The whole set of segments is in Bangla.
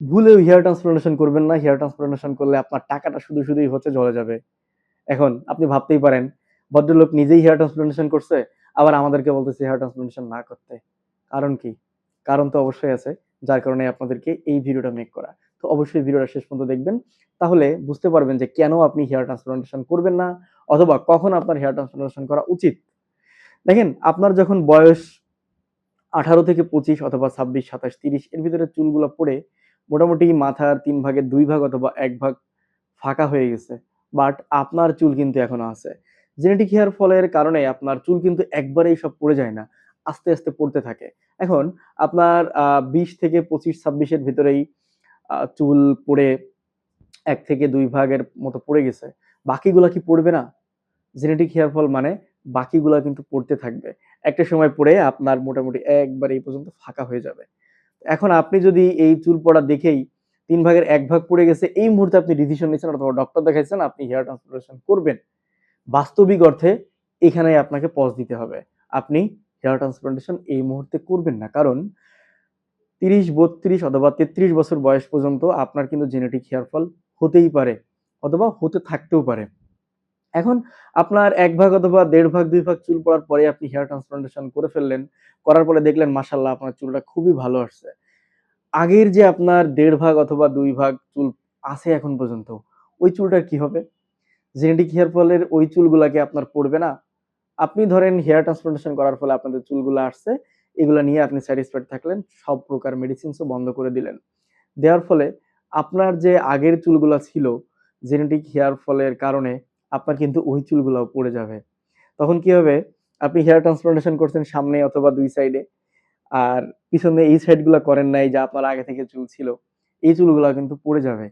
ভুলেও হেয়ার ট্রান্সপ্লান্টেশন করবেন না। হেয়ার ট্রান্সপ্লান্টেশন করলে আপনার টাকাটা শুধুই হচ্ছে ঝরে যাবে। এখন আপনি ভাবতেই পারেন, ভদ্রলোক নিজেই হেয়ার ট্রান্সপ্লান্টেশন করছে, আবার আমাদেরকে বলতেছে হেয়ার ট্রান্সপ্লান্টেশন না করতে। কারণ কি? কারণ তো অবশ্যই আছে, যার কারণে আপনাদেরকে এই ভিডিওটা মেক করা। তো অবশ্যই ভিডিওটা শেষ পর্যন্ত দেখবেন। তাহলে বুঝতে পারবেন যে কেন আপনি হেয়ার ট্রান্সপ্লান্টেশন করবেন না অথবা কখন আপনার হেয়ার ট্রান্সপ্লান্টেশন করা উচিত। দেখেন, আপনার যখন বয়স 18 থেকে 25 অথবা 26, 27, 30 এর ভিতরে চুলগুলা পড়ে মোটামুটি মাথার 3 ভাগের 2 ভাগ অথবা 1 ভাগ ফাঁকা হয়ে গেছে। বাট আপনার চুল কিন্তু এখনো আছে। জেনেটিক হেয়ার ফলের কারণে আপনার চুল কিন্তু একবারেই সব পড়ে যায় না। আস্তে পড়তে থাকে। এখন আপনার 20 থেকে 25, 26 এর ভিতরেই চুল পড়ে ১ থেকে 2 ভাগের মতো পড়ে গেছে। বাকিগুলা কি পড়বে না? জেনেটিক হেয়ার ফল মানে বাকিগুলা কিন্তু পড়তে থাকবে। একটা সময় পড়ে আপনার মোটামুটি একবারে এই পর্যন্ত ফাঁকা হয়ে যাবে। এখন আপনি যদি এই চুল পড়া দেখেই ৩ ভাগের ১ ভাগ পড়ে গেছে এই মুহূর্তে আপনি ডিসিশন নিচ্ছেন অথবা ডক্টর দেখাইছেন আপনি হেয়ার ট্রান্সপ্লান্টেশন করবেন। বাস্তবিক অর্থে এখানেই আপনাকে পজ দিতে হবে। আপনি হেয়ার ট্রান্সপ্লান্টেশন এই মুহূর্তে করবেন না। কারণ ৩০, ৩২ অথবা ৩৩ বছর বয়স পর্যন্ত আপনার কিন্তু জেনেটিক হেয়ার ফল হতেই পারে অথবা হতে থাকতেও পারে। এখন আপনার ১ ভাগ অথবা ১.৫ ভাগ ২ ভাগ চুল পড়ার পরে আপনি হেয়ার ট্রান্সপ্লান্টেশন করে ফেললেন। করার পরে দেখলেন মাশাআল্লাহ আপনার চুলটা খুবই ভালো আসছে। আগের যে আপনার ১.৫ ভাগ অথবা ২ ভাগ চুল আছে এখন পর্যন্ত, ওই চুলটার কি হবে? জেনেটিক হেয়ার ফলের ওই চুলগুলা কি আপনার পড়বে না? আপনি ধরেন হেয়ার ট্রান্সপ্লান্টেশন করার ফলে আপনাদের চুলগুলা আসছে, এগুলা নিয়ে আপনি স্যাটিসফাইড থাকলেন। সব প্রকার মেডিসিনসও বন্ধ করে দিলেন। দেওয়ার ফলে আপনার যে আগের চুলগুলা ছিল, জেনেটিক হেয়ার ফলের কারণে আপনার কিন্তু ওই চুলগুলাও পড়ে যাবে। তখন কি হবে? আপনি হেয়ার ট্রান্সপ্লান্টেশন করছেন সামনে অথবা ২ সাইডে। আর পিছনে এই সাইড গুলা করেন নাই যা আপনার আগে থেকে চুল ছিল। এই চুলগুলা কিন্তু পড়ে যাবে।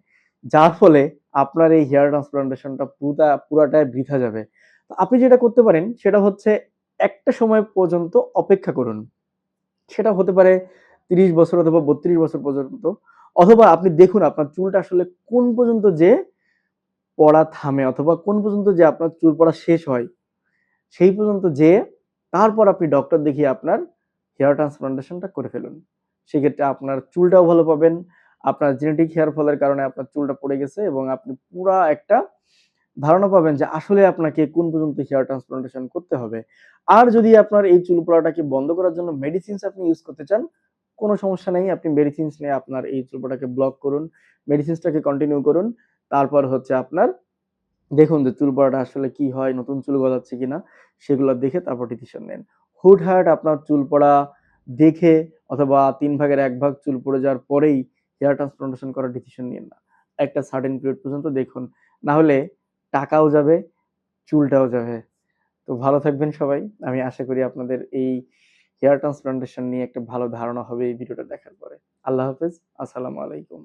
যার ফলে আপনার এই হেয়ার ট্রান্সপ্লান্টেশনটা পুরাটাই বৃথা যাবে। তো আপনি যেটা করতে পারেন সেটা হচ্ছে একটা সময় পর্যন্ত অপেক্ষা করুন। সেটা হতে পারে ৩০ বছর অথবা ৩২ বছর পর্যন্ত। অথবা আপনি দেখুন আপনার চুলটা আসলে কোন পর্যন্ত যেয়ে পড়া থামে অথবা কোন পর্যন্ত যেয়ে আপনার চুল পড়া শেষ হয়। সেই পর্যন্ত যেয়ে তারপর আপনি ডক্টর দেখিয়ে আপনার হেয়ার ট্রান্সপ্লান্টেশনটা করে ফেলুন। সেক্ষেত্রে আপনার চুলটাও ভালো পাবেন। আপনার জেনেটিক হেয়ার ফলের কারণে আপনার চুলটা পড়ে গেছে এবং আপনি পুরা একটা ধারণা পাবেন যে আসলে আপনাকে কোন পর্যন্ত হেয়ার ট্রান্সপ্লান্টেশন করতে হবে। আর যদি আপনার এই চুল পড়াটাকে বন্ধ করার জন্য মেডিসিনস আপনি ইউজ করতে চান, কোন সমস্যা নেই। আপনি মেডিসিনস নিয়ে আপনার এই চুল পড়াকে ব্লক করুন। মেডিসিনসটাকে কন্টিনিউ করুন। তারপর হচ্ছে আপনার দেখুন যে চুল পড়াটা আসলে কি হয়, নতুন চুল গজাচ্ছে কিনা সেগুলো দেখে তারপর ডিসিশন নেন। হুটহাট আপনার চুল পড়া দেখে অথবা ৩ ভাগের ১ ভাগ চুল পড়ে যাওয়ার পরেই হেয়ার ট্রান্সপ্লান্টেশন করার ডিসিশন নিয়েন না। একটা সার্টেন পিরিয়ড পর্যন্ত দেখুন। না হলে টাকাও যাবে, চুলটাও যাবে। তো ভালো থাকবেন সবাই। আমি আশা করি আপনাদের এই হেয়ার ট্রান্সপ্লান্টেশন নিয়ে একটা ভালো ধারণা হবে এই ভিডিওটা দেখার পরে। আল্লাহ হাফেজ। আসসালামু আলাইকুম।